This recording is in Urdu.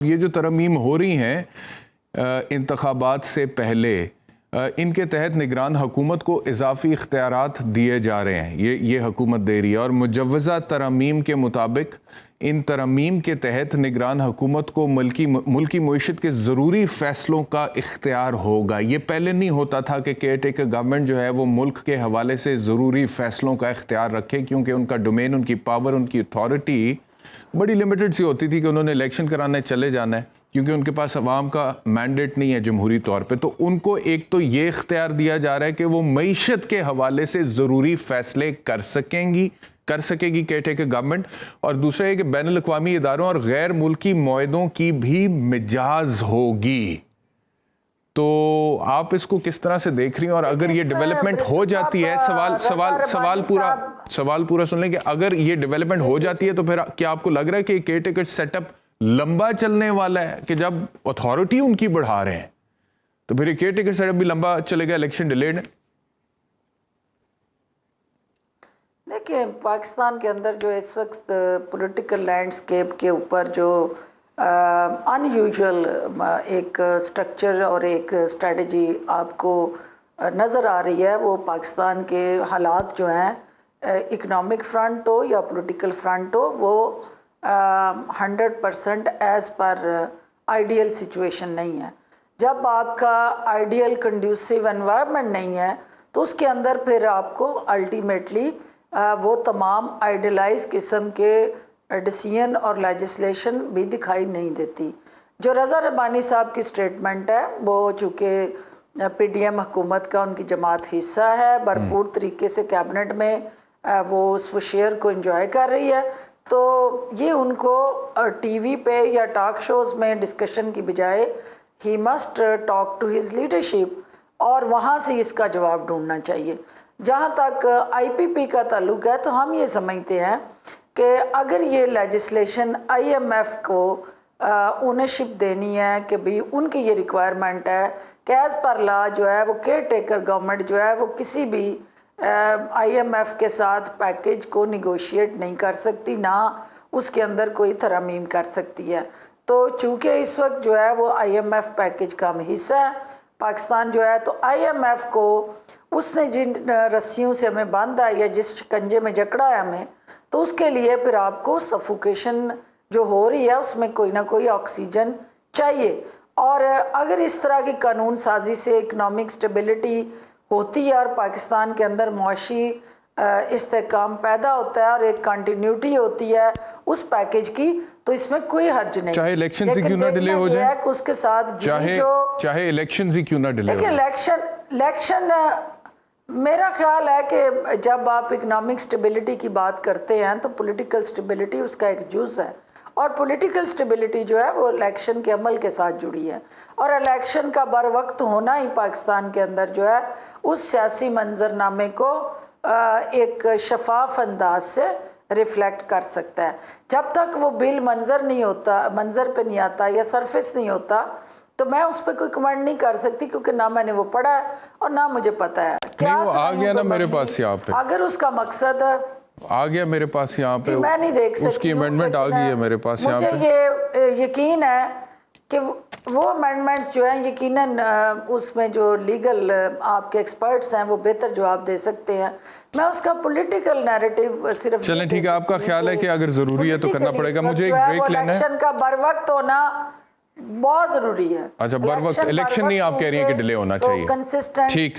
یہ جو ترمیم ہو رہی ہیں انتخابات سے پہلے، ان کے تحت نگران حکومت کو اضافی اختیارات دیے جا رہے ہیں، یہ حکومت دے رہی ہے، اور مجوزہ ترمیم کے مطابق ان ترمیم کے تحت نگران حکومت کو ملکی معیشت کے ضروری فیصلوں کا اختیار ہوگا۔ یہ پہلے نہیں ہوتا تھا کہ کیئر ٹیکر گورنمنٹ جو ہے وہ ملک کے حوالے سے ضروری فیصلوں کا اختیار رکھے، کیونکہ ان کا ڈومین، ان کی پاور، ان کی اتھارٹی بڑی لمیٹڈ سی ہوتی تھی کہ انہوں نے الیکشن کرانے چلے جانا ہے، کیونکہ ان کے پاس عوام کا مینڈیٹ نہیں ہے جمہوری طور پہ۔ تو ان کو ایک تو یہ اختیار دیا جا رہا ہے کہ وہ معیشت کے حوالے سے ضروری فیصلے کر سکے گی کیئر ٹیکر گورنمنٹ، اور دوسرا یہ کہ بین الاقوامی اداروں اور غیر ملکی معاہدوں کی بھی مجاز ہوگی۔ تو آپ اس کو کس طرح سے دیکھ رہی ہیں؟ اور اگر یہ ڈیولپمنٹ ہو جاتی ہے، سوال پورا سن لیں کہ اگر یہ ڈیولپمنٹ ہو جاتی ہے تو پھر کیا آپ کو لگ رہا ہے کہ کیئر ٹیکر سیٹ اپ لمبا چلنے والا ہے؟ کہ جب اتھارٹی ان کی بڑھا رہے ہیں تو پھر یہ کیئر ٹیکر سیٹ اپ بھی لمبا چلے گا، الیکشن ڈیلیڈ ہے؟ دیکھیں، پاکستان کے اندر جو اس وقت پولیٹیکل لینڈسکیپ کے اوپر جو ان یوزول ایک سٹرکچر اور ایک اسٹریٹجی آپ کو نظر آ رہی ہے، وہ پاکستان کے حالات جو ہیں، اکنامک فرنٹ ہو یا پولیٹیکل فرنٹ ہو، وہ 100% ایز پر آئیڈیل سچویشن نہیں ہے۔ جب آپ کا آئیڈیل کنڈیوسیو انوائرمنٹ نہیں ہے تو اس کے اندر پھر آپ کو الٹیمیٹلی وہ تمام آئیڈیلائز قسم کے ڈیسیژن اور لیجسلیشن بھی دکھائی نہیں دیتی۔ جو رضا ربانی صاحب کی سٹیٹمنٹ ہے، وہ چونکہ پی ڈی ایم حکومت کا ان کی جماعت حصہ ہے، بھرپور طریقے سے کیبنٹ میں وہ اس شیئر کو انجوائے کر رہی ہے، تو یہ ان کو ٹی وی پہ یا ٹاک شوز میں ڈسکشن کی بجائے he must talk to his leadership, اور وہاں سے اس کا جواب ڈھونڈنا چاہیے۔ جہاں تک آئی پی پی کا تعلق ہے تو ہم یہ سمجھتے ہیں کہ اگر یہ لیجسلیشن آئی ایم ایف کو اونرشپ دینی ہے کہ بھی ان کی یہ ریکوائرمنٹ ہے کہ ایز پر لا جو ہے وہ کیئر ٹیکر گورنمنٹ جو ہے وہ کسی بھی آئی ایم ایف کے ساتھ پیکیج کو نیگوشیٹ نہیں کر سکتی، نہ اس کے اندر کوئی ترمیم کر سکتی ہے۔ تو چونکہ اس وقت جو ہے وہ آئی ایم ایف پیکیج کا حصہ ہے پاکستان جو ہے، تو آئی ایم ایف کو اس نے جن رسیوں سے ہمیں باندھا یا جس شکنجے میں جکڑا ہے ہمیں، تو اس کے لیے پھر آپ کو سفوکیشن جو ہو رہی ہے اس میں کوئی نہ کوئی آکسیجن چاہیے۔ اور اگر اس طرح کی قانون سازی سے اکنامک سٹیبلٹی ہوتی ہے اور پاکستان کے اندر معاشی استحکام پیدا ہوتا ہے اور ایک کنٹینیوٹی ہوتی ہے اس پیکیج کی، تو اس میں کوئی حرج نہیں، چاہے الیکشن سے کیوں نہ ڈیلے ہو جائے، اس کے ساتھ چاہے الیکشن سے کیوں نہ ڈیلے ہو جائے۔ الیکشن میرا خیال ہے کہ جب آپ اکنامک سٹیبلٹی کی بات کرتے ہیں تو پولیٹیکل سٹیبلٹی اس کا ایک جز ہے، اور پولیٹیکل سٹیبلٹی جو ہے وہ الیکشن کے عمل کے ساتھ جڑی ہے، اور الیکشن کا بر وقت ہونا ہی پاکستان کے اندر جو ہے اس سیاسی منظرنامے کو ایک شفاف انداز سے ریفلیکٹ کر سکتا ہے۔ جب تک وہ بل منظر پہ نہیں آتا یا سرفیس نہیں ہوتا تو میں اس پہ کوئی کمنٹ نہیں کر سکتی، کیونکہ نہ میں نے وہ پڑھا ہے اور نہ مجھے پتا ہے نہیں وہ آ گیا نا میرے پاس یہاں پہ، اگر اس کا مقصد آ گیا میرے پاس یہاں پہ، میں نہیں دیکھ سکتی، اس کی امینڈمنٹ آ گئی ہے میرے پاس یہاں پہ۔ مجھے یہ یقین ہے کہ وہ امینڈمنٹس جو ہیں یقیناً اس میں جو لیگل آپ کے ایکسپرٹس ہیں وہ بہتر جواب دے سکتے ہیں۔ میں اس کا پولیٹیکل نیریٹو صرف چلیں ٹھیک ہے، آپ کا خیال ہے کہ اگر ضروری ہے تو کرنا پڑے گا۔ مجھے ایک بریک لینا ہے۔ الیکشن کا بر وقت ہونا بہت ضروری ہے۔ اچھا، بر وقت الیکشن نہیں آپ کہہ رہی ہیں کہ ڈیلے ہونا چاہیے، ٹھیک